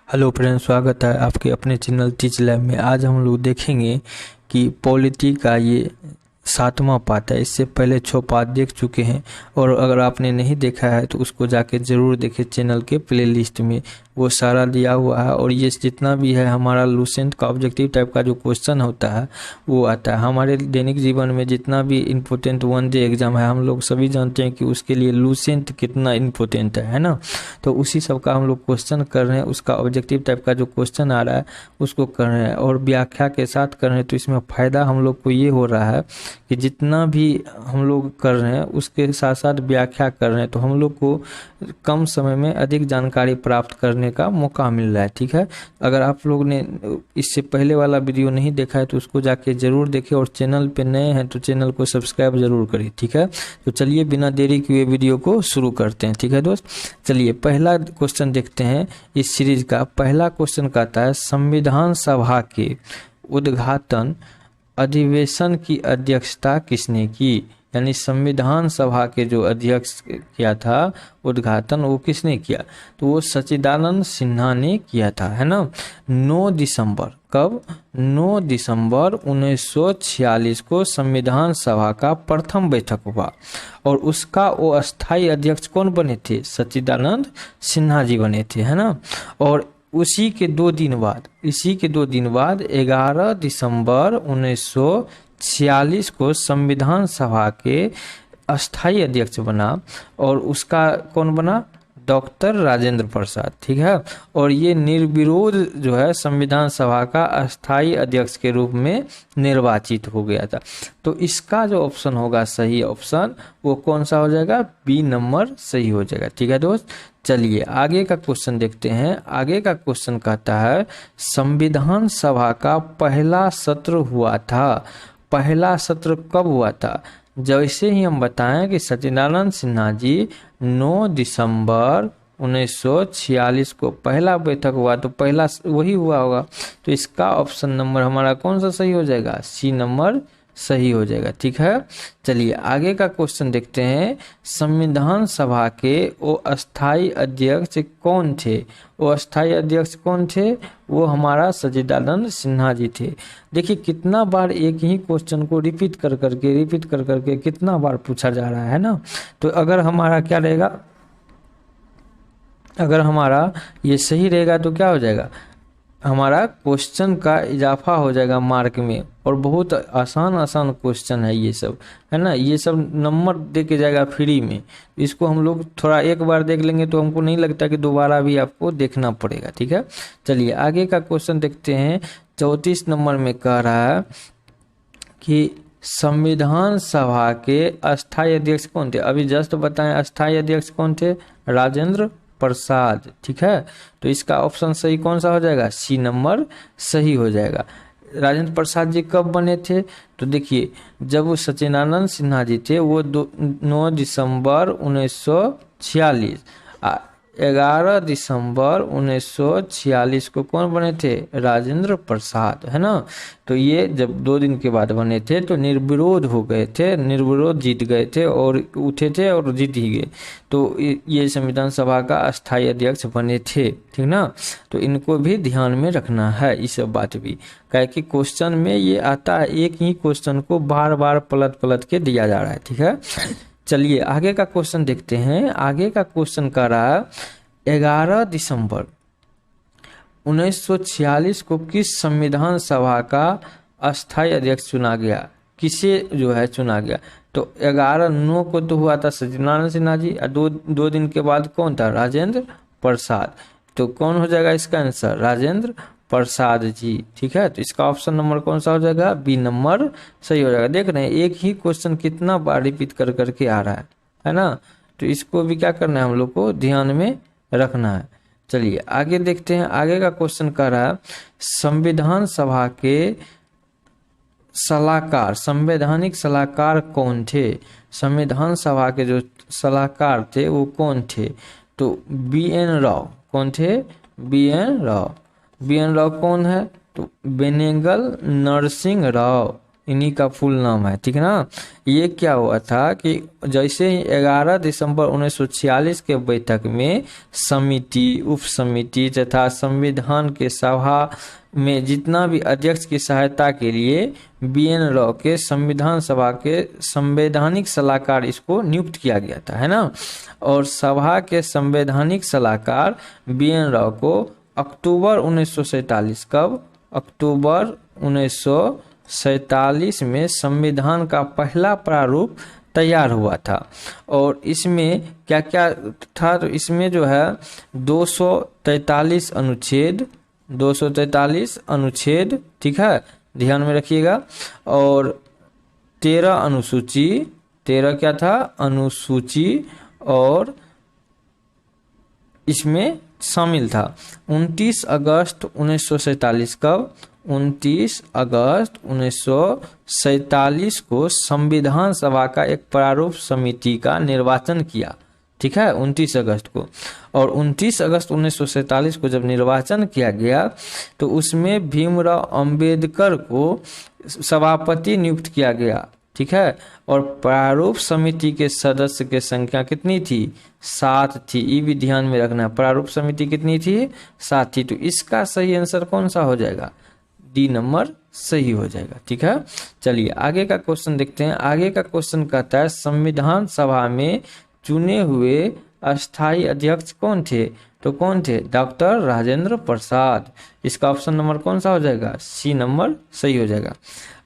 Hello friends, स्वागत है आपके अपने चैनल टीच लैब में। आज हम लोग देखेंगे कि पॉलिटी का ये 7वां पार्ट है। इससे पहले 6 पार्ट देख चुके हैं और अगर आपने नहीं देखा है तो उसको जाके ज़रूर देखें चैनल के प्लेलिस्ट में, वो सारा दिया हुआ है। और ये जितना भी है हमारा लूसेंट का ऑब्जेक्टिव टाइप का जो क्वेश्चन होता है वो आता है। हमारे दैनिक जीवन में जितना भी इम्पोर्टेंट वन डे एग्जाम है, हम लोग सभी जानते हैं कि उसके लिए लूसेंट कितना इम्पोर्टेंट है ना। तो उसी सब का हम लोग क्वेश्चन कर रहे हैं। उसका ऑब्जेक्टिव टाइप का जो क्वेश्चन आ रहा है उसको कर रहे हैं और व्याख्या के साथ कर रहे हैं। तो इसमें फ़ायदा हम लोग को ये हो रहा है कि जितना भी हम लोग कर रहे हैं उसके साथ साथ व्याख्या कर रहे हैं, तो हम लोग को कम समय में अधिक जानकारी प्राप्त करने का मौका मिल रहा है। ठीक है, अगर आप लोग ने इससे पहले वाला वीडियो नहीं देखा है तो उसको जाके ज़रूर देखें और चैनल पे नए हैं तो चैनल को सब्सक्राइब ज़रूर करें। ठीक है, तो चलिए बिना देरी किए वीडियो को शुरू करते हैं। ठीक है दोस्त, चलिए पहला क्वेश्चन देखते हैं। इस सीरीज का पहला क्वेश्चन कहता है, संविधान सभा के उद्घाटन अधिवेशन की अध्यक्षता किसने की? यानी संविधान सभा के जो अध्यक्ष किया था उद्घाटन, वो किसने किया? तो वो सच्चिदानंद सिन्हा ने किया था, है ना। 9 दिसंबर, कब? 9 दिसंबर 1946 को संविधान सभा का प्रथम बैठक हुआ और उसका वो अस्थायी अध्यक्ष कौन बने थे? सच्चिदानंद सिन्हा जी बने थे, है ना। और इसी के 2 दिन बाद 11 दिसंबर 1946 को संविधान सभा के अस्थायी अध्यक्ष बना और उसका कौन बना? डॉक्टर राजेंद्र प्रसाद। ठीक है, और ये निर्विरोध जो है संविधान सभा का अस्थायी अध्यक्ष के रूप में निर्वाचित हो गया था। तो इसका जो ऑप्शन होगा सही ऑप्शन, वो कौन सा हो जाएगा? बी नंबर सही हो जाएगा। ठीक है दोस्त, चलिए आगे का क्वेश्चन देखते हैं। आगे का क्वेश्चन कहता है, संविधान सभा का पहला सत्र हुआ था। पहला सत्र कब हुआ था? जैसे ही हम बताएं कि सच्चिदानंद सिन्हा जी 9 दिसंबर 1946 को पहला बैठक हुआ, तो पहला वही हुआ होगा। तो इसका ऑप्शन नंबर हमारा कौन सा सही हो जाएगा? सी नंबर सही हो जाएगा। ठीक है, चलिए आगे का क्वेश्चन देखते हैं। संविधान सभा के वो अस्थायी अध्यक्ष कौन थे? वो अस्थायी अध्यक्ष कौन थे? वो हमारा सच्चिदानंद सिन्हा जी थे। देखिए कितना बार एक ही क्वेश्चन को रिपीट कर करके कितना बार पूछा जा रहा है ना। तो अगर हमारा क्या रहेगा, अगर हमारा ये सही रहेगा तो क्या हो जाएगा? हमारा क्वेश्चन का इजाफा हो जाएगा मार्क में। और बहुत आसान क्वेश्चन है ये सब, है ना। ये सब नंबर दे के जाएगा फ्री में। इसको हम लोग थोड़ा एक बार देख लेंगे तो हमको नहीं लगता कि दोबारा भी आपको देखना पड़ेगा। ठीक है, चलिए आगे का क्वेश्चन देखते हैं। 34 नंबर में कह रहा है कि संविधान सभा के अस्थायी अध्यक्ष कौन थे? अभी जस्ट बताएं अस्थायी अध्यक्ष कौन थे? राजेंद्र प्रसाद। ठीक है, तो इसका ऑप्शन सही कौन सा हो जाएगा? सी नंबर सही हो जाएगा। राजेंद्र प्रसाद जी कब बने थे? तो देखिए जब वो सच्चिदानंद सिन्हा जी थे वो 9 दिसंबर 1946, 11 दिसंबर 1946 को कौन बने थे? राजेंद्र प्रसाद, है ना। तो ये जब 2 दिन के बाद बने थे तो निर्विरोध हो गए थे, निर्विरोध जीत गए थे और उठे थे और जीत ही गए। तो ये संविधान सभा का अस्थायी अध्यक्ष बने थे। ठीक ना, तो इनको भी ध्यान में रखना है ये सब बात भी, क्या कि क्वेश्चन में ये आता है, एक ही क्वेश्चन को बार बार पलट के दिया जा रहा है। ठीक है, चलिए आगे का क्वेश्चन देखते हैं। आगे का क्वेश्चन कह रहा है 11 दिसंबर 1946 को किस संविधान सभा का अस्थायी अध्यक्ष चुना गया? किसे जो है चुना गया? तो 11/9 को तो हुआ था सच्चिदानंद सिन्हा जी, और दो दिन के बाद कौन था? राजेंद्र प्रसाद। तो कौन हो जाएगा इसका आंसर? राजेंद्र प्रसाद जी। ठीक है, तो इसका ऑप्शन नंबर कौन सा हो जाएगा? बी नंबर सही हो जाएगा। देख रहे हैं एक ही क्वेश्चन कितना बार रिपीट कर करके आ रहा है ना। तो इसको भी क्या करना है हम लोग को ध्यान में रखना है। चलिए आगे देखते हैं। आगे का क्वेश्चन कह रहा है संविधान सभा के सलाहकार, संवैधानिक सलाहकार कौन थे? संविधान सभा के जो सलाहकार थे वो कौन थे? तो बी.एन. राव। कौन थे? बी.एन. राव। बी.एन. राव कौन है? तो बेनेगल नरसिंह राव, इन्हीं का फुल नाम है, ठीक है ना। ये क्या हुआ था कि जैसे ही 11 दिसंबर 1946 के बैठक में समिति, उप समिति तथा संविधान के सभा में जितना भी अध्यक्ष की सहायता के लिए BN राव के संविधान सभा के संवैधानिक सलाहकार इसको नियुक्त किया गया था, है ना। और सभा के संवैधानिक सलाहकार BN राव को अक्टूबर 1947, कब, अक्टूबर 1947 में संविधान का पहला प्रारूप तैयार हुआ था। और इसमें क्या क्या था, तो इसमें जो है 243 अनुच्छेद, 243 अनुच्छेद, ठीक है, ध्यान में रखिएगा। और 13 अनुसूची, 13 क्या था, अनुसूची, और इसमें शामिल था। 29 अगस्त 1947, कब, 29 अगस्त 1947 को संविधान सभा का एक प्रारूप समिति का निर्वाचन किया, ठीक है, 29 अगस्त को। और 29 अगस्त 1947 को जब निर्वाचन किया गया तो उसमें भीमराव अंबेडकर को सभापति नियुक्त किया गया, ठीक है। और प्रारूप समिति के सदस्य की संख्या कितनी थी, 7 थी। ये भी ध्यान में रखना, प्रारूप समिति कितनी थी, 7 थी। तो इसका सही आंसर कौन सा हो जाएगा, डी नंबर सही हो जाएगा, ठीक है। चलिए आगे का क्वेश्चन देखते हैं। आगे का क्वेश्चन कहता है संविधान सभा में चुने हुए अस्थाई अध्यक्ष कौन थे, तो कौन थे, डॉक्टर राजेंद्र प्रसाद। इसका ऑप्शन नंबर कौन सा हो जाएगा, सी नंबर सही हो जाएगा।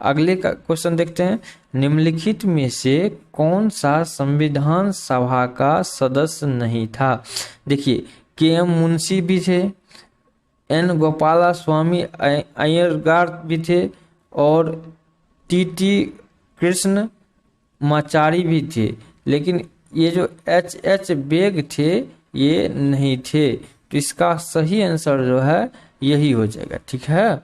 अगले का क्वेश्चन देखते हैं। निम्नलिखित में से कौन सा संविधान सभा का सदस्य नहीं था। देखिए KM मुंशी भी थे, N गोपाला स्वामी अय्यरगार भी थे, और TT कृष्ण माचारी भी थे। लेकिन ये जो HH बेग थे ये नहीं थे। तो इसका सही आंसर जो है यही हो जाएगा, ठीक है।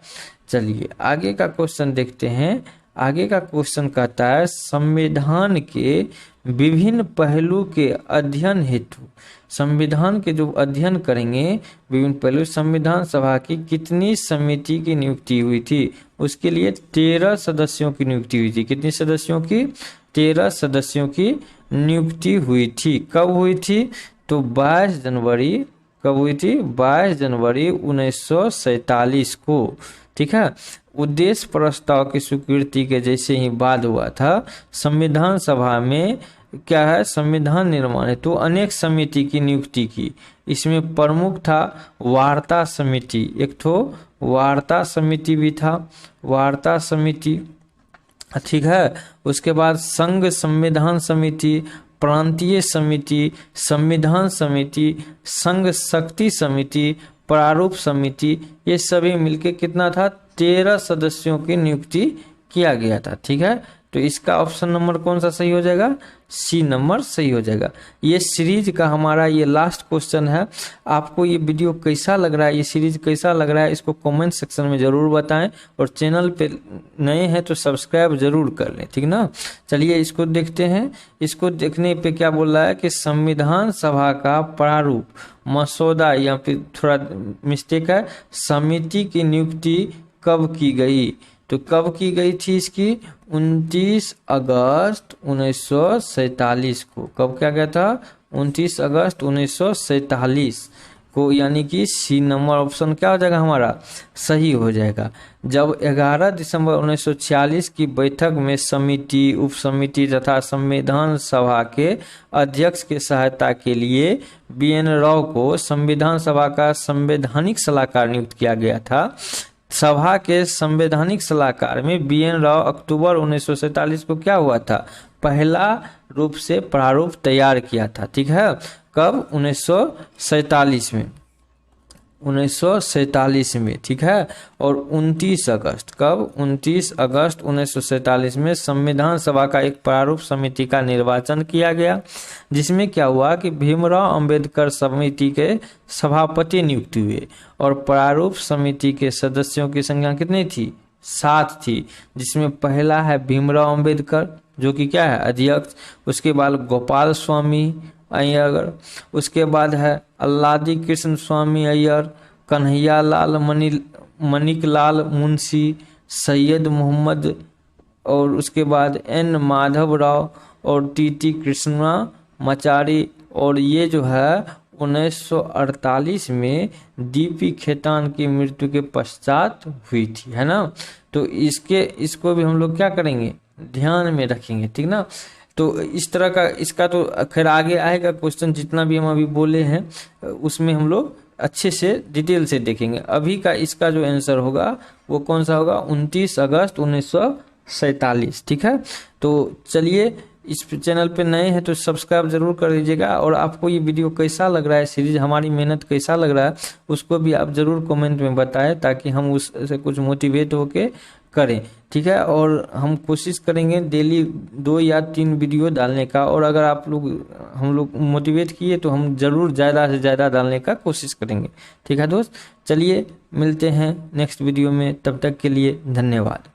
चलिए आगे का क्वेश्चन देखते हैं। आगे का क्वेश्चन कहता है संविधान के विभिन्न पहलू के अध्ययन हेतु, संविधान के जो अध्ययन करेंगे विभिन्न पहलू, संविधान सभा की कितनी समिति की नियुक्ति हुई थी। उसके लिए 13 सदस्यों की नियुक्ति हुई थी। कितनी सदस्यों की, 13 सदस्यों की नियुक्ति हुई थी। कब हुई थी, तो 22 जनवरी, कब हुई थी, 22 जनवरी 1947 को, ठीक है। उद्देश्य प्रस्ताव की स्वीकृति के जैसे ही बाद हुआ था संविधान सभा में क्या है, संविधान निर्माण हेतु तो अनेक समिति की नियुक्ति की। इसमें प्रमुख था वार्ता समिति, एक तो वार्ता समिति भी था, वार्ता समिति, ठीक है। उसके बाद संघ संविधान समिति, प्रांतीय समिति, संविधान समिति, संघ शक्ति समिति, प्रारूप समिति, ये सभी मिलके कितना था, 13 सदस्यों की नियुक्ति किया गया था, ठीक है। तो इसका ऑप्शन नंबर कौन सा सही हो जाएगा, सी नंबर सही हो जाएगा। ये सीरीज का हमारा ये लास्ट क्वेश्चन है। आपको ये वीडियो कैसा लग रहा है, ये सीरीज कैसा लग रहा है, इसको कमेंट सेक्शन में ज़रूर बताएं। और चैनल पे नए हैं तो सब्सक्राइब जरूर कर लें, ठीक ना। चलिए इसको देखते हैं। इसको देखने पे क्या बोल रहा है कि संविधान सभा का प्रारूप मसौदा, या फिर थोड़ा मिस्टेक है, समिति की नियुक्ति कब की गई। तो कब की गई थी इसकी, 29 अगस्त 1947 को। कब क्या गया था, 29 अगस्त 1947 को, यानी कि सी नंबर ऑप्शन क्या हो जाएगा हमारा, सही हो जाएगा। जब 11 दिसंबर 1946 की बैठक में समिति, उप समिति तथा संविधान सभा के अध्यक्ष के सहायता के लिए BN राव को संविधान सभा का संवैधानिक सलाहकार नियुक्त किया गया था। सभा के संवैधानिक सलाहकार में BN राव अक्टूबर 1947 को क्या हुआ था, पहला रूप से प्रारूप तैयार किया था, ठीक है। कब, 1947 में, 1947 में, ठीक है। और 29 अगस्त, कब, 29 अगस्त 1947 में संविधान सभा का एक प्रारूप समिति का निर्वाचन किया गया, जिसमें क्या हुआ कि भीमराव अंबेडकर समिति के सभापति नियुक्त हुए। और प्रारूप समिति के सदस्यों की संख्या कितनी थी, 7 थी, जिसमें पहला है भीमराव अंबेडकर जो कि क्या है, अध्यक्ष। उसके बाद गोपाल स्वामी अय्यर, उसके बाद है अल्लादी कृष्ण स्वामी अय्यर, कन्हैया लाल मणिक लाल मुंशी, सैयद मोहम्मद और उसके बाद एन माधव राव और टी कृष्णा मचारी, और ये जो है 1948 में डीपी खेतान की मृत्यु के पश्चात हुई थी, है ना। तो इसको भी हम लोग क्या करेंगे, ध्यान में रखेंगे, ठीक ना। तो इस तरह का इसका तो खैर आगे आएगा क्वेश्चन, जितना भी हम अभी बोले हैं उसमें हम लोग अच्छे से डिटेल से देखेंगे। अभी का इसका जो आंसर होगा वो कौन सा होगा, 29 अगस्त 1947, ठीक है। तो चलिए, इस चैनल पे नए हैं तो सब्सक्राइब जरूर कर दीजिएगा, और आपको ये वीडियो कैसा लग रहा है, सीरीज हमारी मेहनत कैसा लग रहा है उसको भी आप जरूर कमेंट में बताएं, ताकि हम उससे कुछ मोटिवेट होके करें, ठीक है। और हम कोशिश करेंगे डेली 2 या 3 वीडियो डालने का, और अगर आप लोग हम लोग मोटिवेट किए तो हम जरूर ज़्यादा से ज़्यादा डालने का कोशिश करेंगे, ठीक है दोस्त। चलिए मिलते हैं नेक्स्ट वीडियो में, तब तक के लिए धन्यवाद।